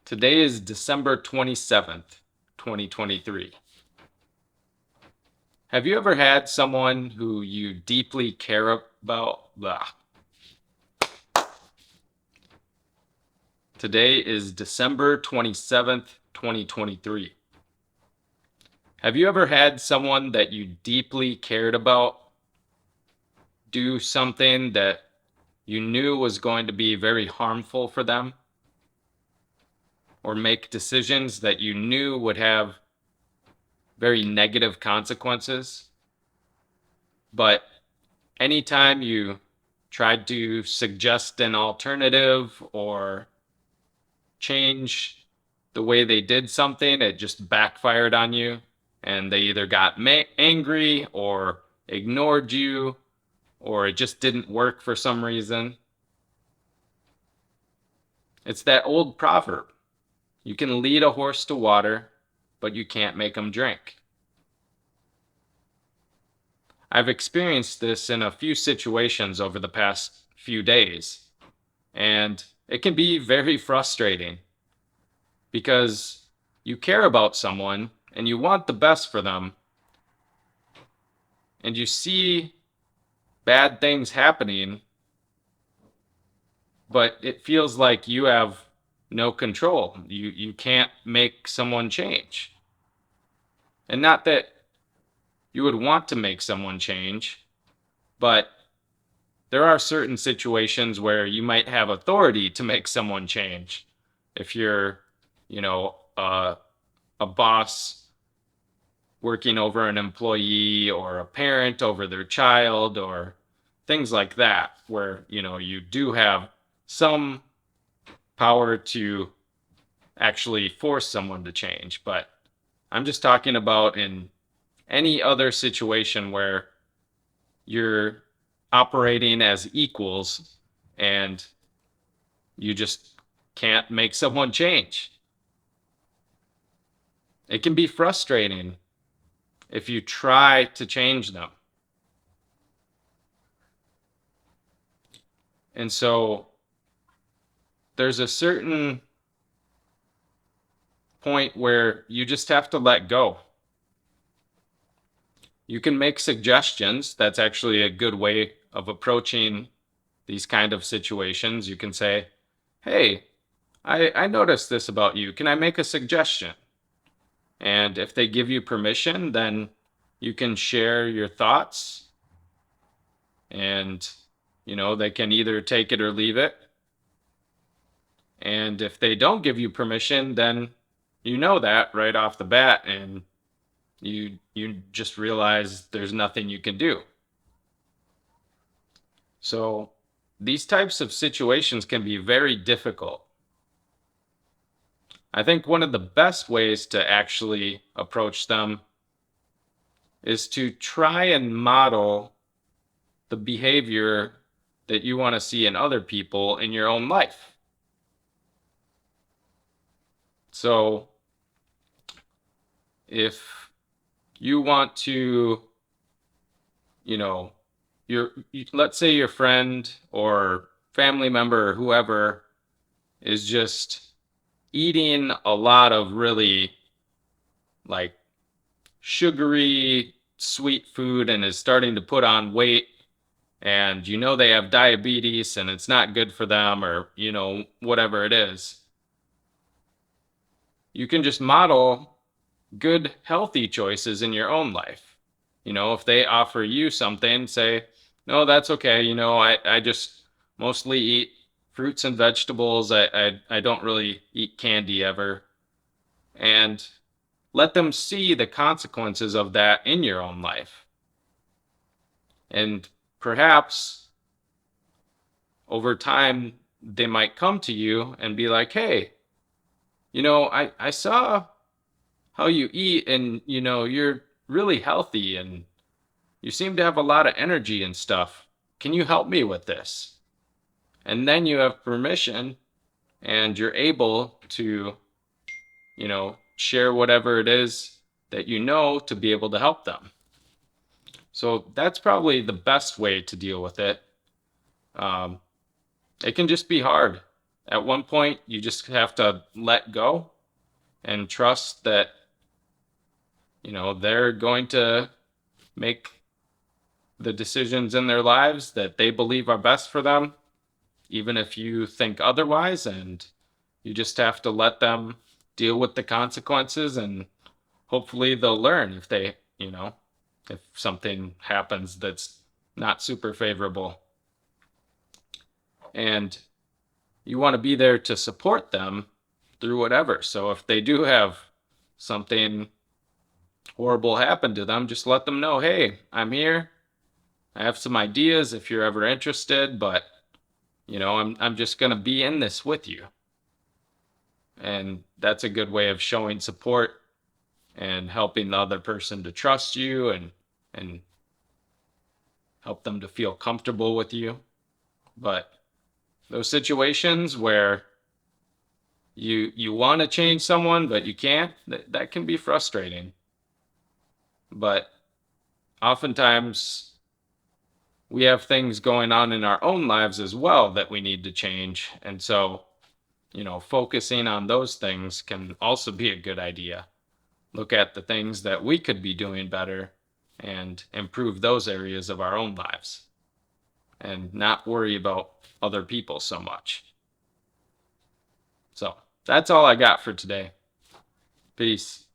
Today is December 27th, 2023. Have you ever had someone who you deeply care about? Today is December 27th, 2023. Have you ever had someone that you deeply cared about do something that you knew was going to be very harmful for them? Or make decisions that you knew would have very negative consequences? But anytime you tried to suggest an alternative or change the way they did something, it just backfired on you, and they either got angry or ignored you, or it just didn't work for some reason. It's that old proverb: you can lead a horse to water, but you can't make him drink. I've experienced this in a few situations over the past few days, and it can be very frustrating because you care about someone and you want the best for them, and you see bad things happening, but it feels like you have no control. You can't make someone change. And not that you would want to make someone change, but there are certain situations where you might have authority to make someone change. If you're, you know, a boss working over an employee, or a parent over their child, or things like that, where, you do have some power to actually force someone to change. But I'm just talking about in any other situation where you're operating as equals and you just can't make someone change. It can be frustrating if you try to change them. And so there's a certain point where you just have to let go. You can make suggestions. That's actually a good way of approaching these kind of situations. You can say, hey, I noticed this about you. Can I make a suggestion? And if they give you permission, then you can share your thoughts, and they can either take it or leave it. And if they don't give you permission, then you know that right off the bat, and you just realize there's nothing you can do. So these types of situations can be very difficult. I think one of the best ways to actually approach them is to try and model the behavior that you want to see in other people in your own life. So if you want to, let's say your friend or family member or whoever is just eating a lot of really like sugary, sweet food and is starting to put on weight, and they have diabetes and it's not good for them, or whatever it is, you can just model good healthy choices in your own life. If they offer you something, say, no, that's okay, I just mostly eat fruits and vegetables. I don't really eat candy ever. And let them see the consequences of that in your own life. And perhaps over time, they might come to you and be like, hey, I saw how you eat, and, you're really healthy and you seem to have a lot of energy and stuff. Can you help me with this? And then you have permission and you're able to, share whatever it is that to be able to help them. So that's probably the best way to deal with it. It can just be hard at one point you just have to let go and trust that, they're going to make the decisions in their lives that they believe are best for them, even if you think otherwise. And you just have to let them deal with the consequences, and hopefully they'll learn if if something happens that's not super favorable. And you want to be there to support them through whatever. So if they do have something horrible happen to them, just let them know, hey, I'm here. I have some ideas if you're ever interested, but I'm just going to be in this with you. And that's a good way of showing support and helping the other person to trust you, and help them to feel comfortable with you. But those situations where you want to change someone but you can't, that can be frustrating. But oftentimes we have things going on in our own lives as well that we need to change. And so, focusing on those things can also be a good idea. Look at the things that we could be doing better and improve those areas of our own lives, and not worry about other people so much. So that's all I got for today. Peace.